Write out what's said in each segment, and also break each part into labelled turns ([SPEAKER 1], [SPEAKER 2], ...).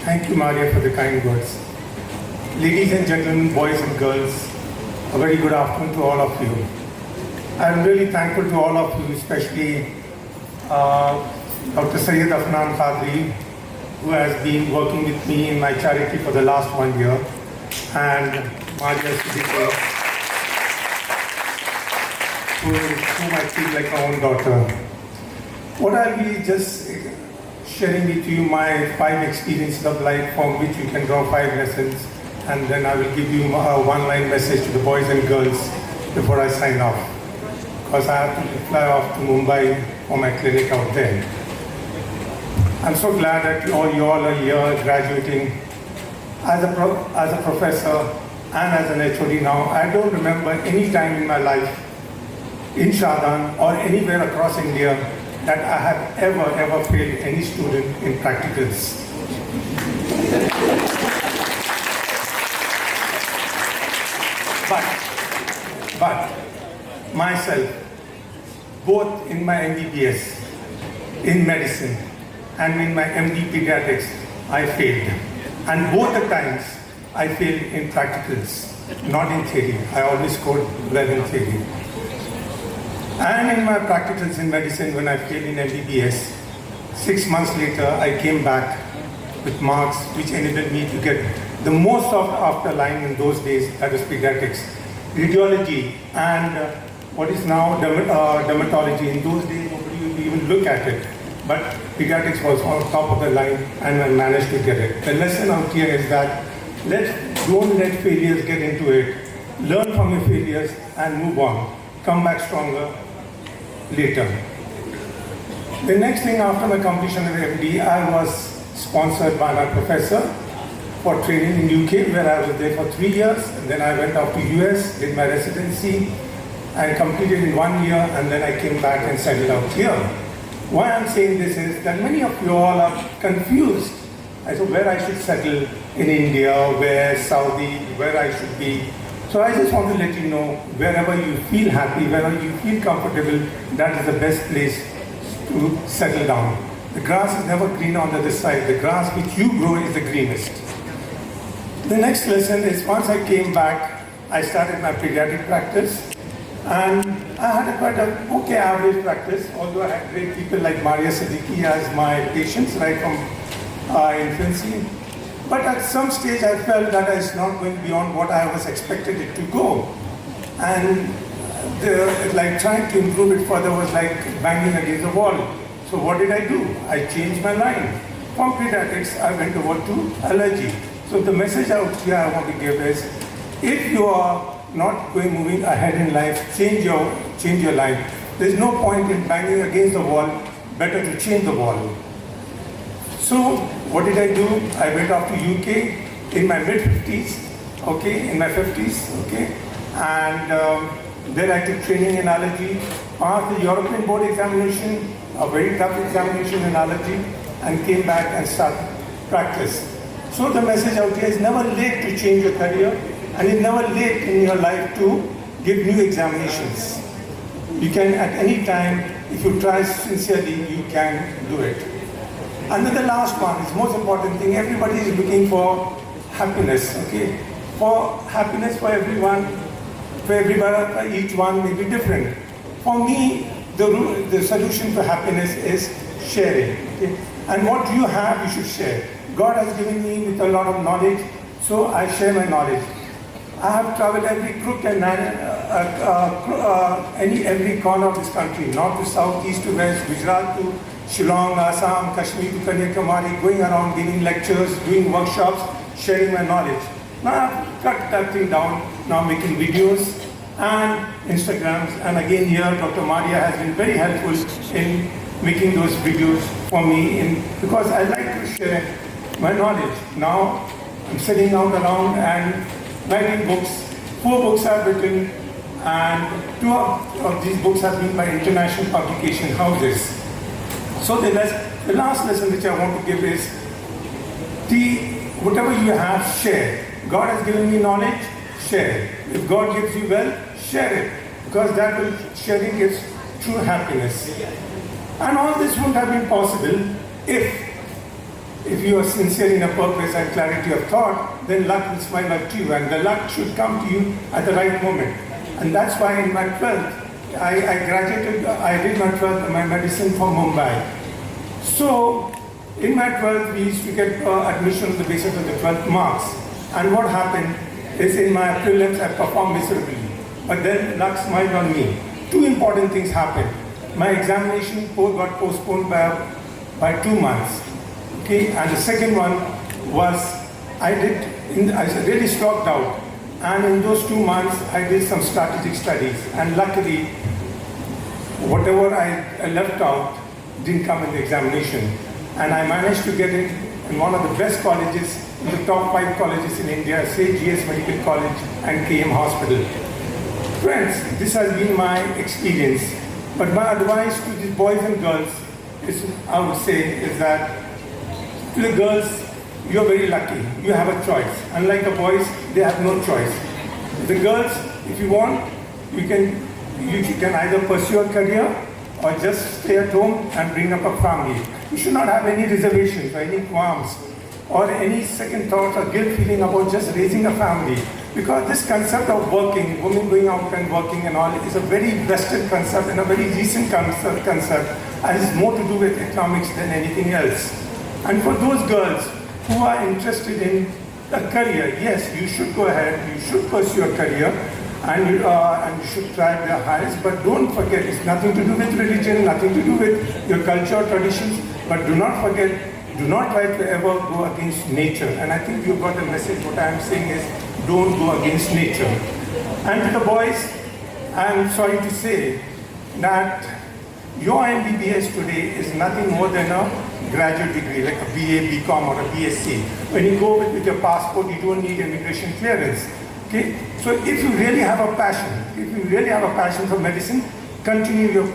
[SPEAKER 1] Thank you, Maria, for the kind words. Ladies and gentlemen, boys and girls, a very good afternoon to all of you. I'm really thankful to all of you, especially Dr. Syed Afnan Qadri, who has been working with me in my charity for the last 1 year, and Maria Siddiqui, whom I feel like my own daughter. What I'll be just sharing with you my 5 experiences of life from which you can draw 5 lessons, and then I will give you a one-line message to the boys and girls before I sign off, because I have to fly off to Mumbai for my clinic out there. I'm so glad that you all are here graduating. As a professor and as an HOD now, I don't remember any time in my life in Shahdan or anywhere across India that I have ever failed any student in practicals. But myself, both in my MBBS, in medicine, and in my MD pediatrics, I failed. And both the times, I failed in practicals, not in theory. I always scored well in theory. And in my practicals in medicine, when I failed in MBBS, 6 months later, I came back with marks which enabled me to get the most sought after line in those days, that was pediatrics. Radiology and what is now dermatology. In those days, nobody would even look at it. But pediatrics was on top of the line, and I managed to get it. The lesson out here is that don't let failures get into it. Learn from your failures and move on. Come back stronger later. The next thing, after my completion of MD, I was sponsored by my professor for training in UK, where I was there for 3 years. And then I went off to US, did my residency, and completed in 1 year, and then I came back and settled out here. Why I'm saying this is that many of you all are confused as to where I should settle in India, where Saudi, where I should be. So I just want to let you know, wherever you feel happy, wherever you feel comfortable, that is the best place to settle down. The grass is never green on the other side. The grass which you grow is the greenest. The next lesson is, once I came back, I started my pediatric practice. And I had quite an okay average practice, although I had great people like Maria Siddiqui as my patients right from infancy. But at some stage I felt that I was not going beyond what I was expected it to go. And trying to improve it further was like banging against the wall. So what did I do? I changed my line. From pediatrics, I went over to allergy. So the message out here I want to give is, if you are not moving ahead in life, change your life. There's no point in banging against the wall. Better to change the wall. So what did I do? I went off to UK in my mid-50s, in my 50s, and then I took training in allergy, passed the European board examination, a very tough examination in allergy, and came back and started practice. So the message out here is never late to change your career. And it's never late in your life to give new examinations. You can, at any time, if you try sincerely, you can do it. And then the last one is the most important thing. Everybody is looking for happiness, For happiness for everyone, each one may be different. For me, the solution to happiness is sharing, And what you have, you should share. God has given me with a lot of knowledge, so I share my knowledge. I have traveled every crook and every corner of this country, north to south, east to west, Gujarat to Shillong, Assam, Kashmir to Kanyakumari, going around giving lectures, doing workshops, sharing my knowledge. Now I've cut that thing down, now making videos and Instagrams. And again here, Dr. Maria has been very helpful in making those videos for me because I like to share my knowledge. Now I'm sitting out around and writing books. 4 books I've written, and 2 of these books have been by international publication houses. So the last lesson which I want to give is, whatever you have, share. God has given me knowledge, share. If God gives you wealth, share it, because sharing gives true happiness. And all this wouldn't have been possible if if you are sincere in a purpose and clarity of thought, then luck will smile at you, and the luck should come to you at the right moment. And that's why in my 12th, I did my 12th, my medicine from Mumbai. So, in my 12th, we used to get admission on the basis of the 12th marks. And what happened is in my prelims, I performed miserably. But then luck smiled on me. Two important things happened. My examination got postponed by 2 months. Okay, and the second one was I really struck out. And in those 2 months, I did some strategic studies. And luckily, whatever I left out didn't come in the examination. And I managed to get in one of the best colleges, in the top 5 colleges in India, say GS Medical College and KM Hospital. Friends, this has been my experience. But my advice to these boys and girls is, I would say, is that to the girls, you're very lucky. You have a choice. Unlike the boys, they have no choice. The girls, if you want, you can either pursue a career or just stay at home and bring up a family. You should not have any reservations or any qualms or any second thoughts or guilt feeling about just raising a family. Because this concept of working, women going out and working and all, is a very Western concept and a very recent concept, and it's more to do with economics than anything else. And for those girls who are interested in a career, yes, you should go ahead, you should pursue a career, and you should try their highest, but don't forget, it's nothing to do with religion, nothing to do with your culture or traditions, but do not forget, do not try to ever go against nature. And I think you got the message. What I am saying is, don't go against nature. And to the boys, I am sorry to say that your MBBS today is nothing more than a graduate degree, like a BA, BCom or a BSc. When you go with your passport, you don't need immigration clearance. Okay? So if you really have a passion for medicine, continue your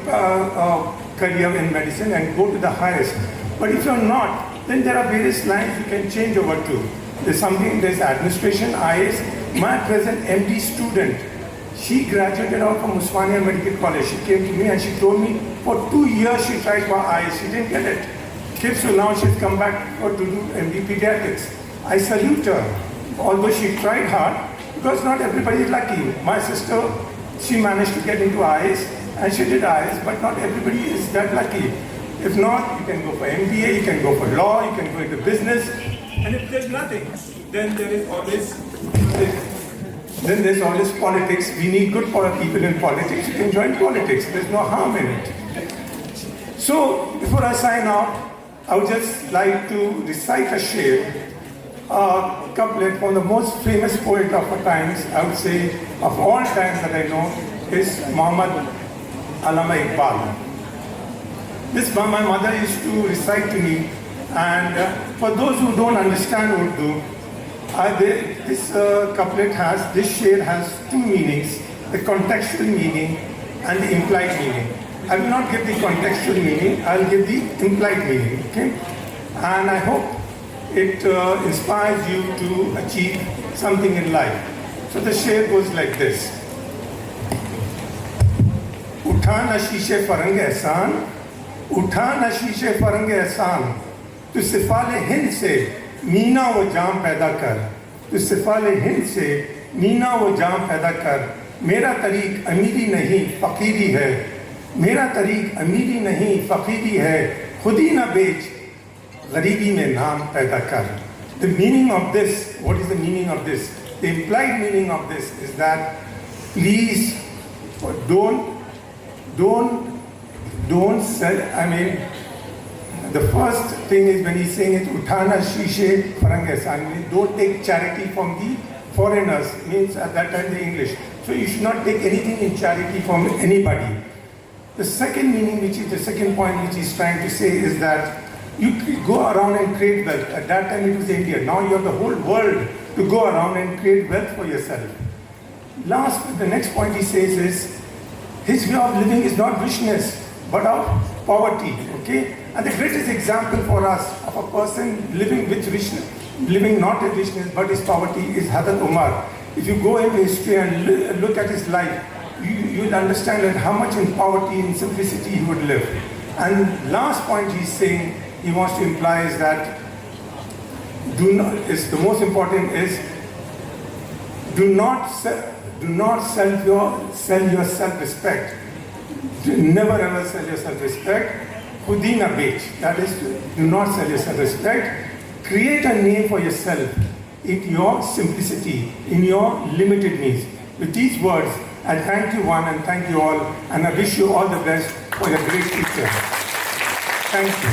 [SPEAKER 1] career in medicine and go to the highest. But if you're not, then there are various lines you can change over to. There's administration, IAS. My present MD student, she graduated out from Osmania Medical College. She came to me and she told me for 2 years she tried for IAS. She didn't get it. Okay, so now she's come back to do MD Pediatrics. I salute her, although she tried hard, because not everybody is lucky. My sister, she managed to get into IAS and she did IAS, but not everybody is that lucky. If not, you can go for MBA, you can go for law, you can go into business. And if there's nothing, then there's always politics. We need good people in politics. You can join politics. There's no harm in it. So, before I sign off, I would just like to recite a sher, a couplet from the most famous poet of our times, I would say, of all times that I know, is Muhammad Allama Iqbal. This my mother used to recite to me, and for those who don't understand Urdu, this sher has two meanings, the contextual meaning and the implied meaning. I will not give the contextual meaning, I will give the implied meaning, okay? And I hope it inspires you to achieve something in life. So the sher goes like this. Utha na shishe farang ehsan, utha na shishe farang ehsan, tu sifale hind se Meena वो जाम पैदा कर, tu sifale hind se Meena वो जाम पैदा कर, मेरा तरीक अमीरी नहीं फकीरी है, मेरा तरीक अमीरी नहीं फकीरी है, खुदी ना बेच गरीबी में नाम पैदा कर. The meaning of this, what is the meaning of this? The implied meaning of this is that please don't sell, the first thing is when he's saying it, Uthana Shishe Farangesan, don't take charity from the foreigners, means at that time the English. So you should not take anything in charity from anybody. The second meaning, which is the second point which he's trying to say, is that you go around and create wealth. At that time it was India. Now you have the whole world to go around and create wealth for yourself. The next point he says is, his way of living is not richness, but of poverty. Okay? And the greatest example for us of a person living with richness, living not with richness, but his poverty, is Hazrat Umar. If you go in history and look at his life, you will understand that how much in poverty and simplicity he would live. And last point he's saying, he wants to imply is that the most important is do not sell your self-respect. Never ever sell your self-respect. Khudina bech. That is, do not sell your self-respect. Create a name for yourself in your simplicity, in your limited needs. With these words, I thank you one and thank you all, and I wish you all the best for your great future. Thank you.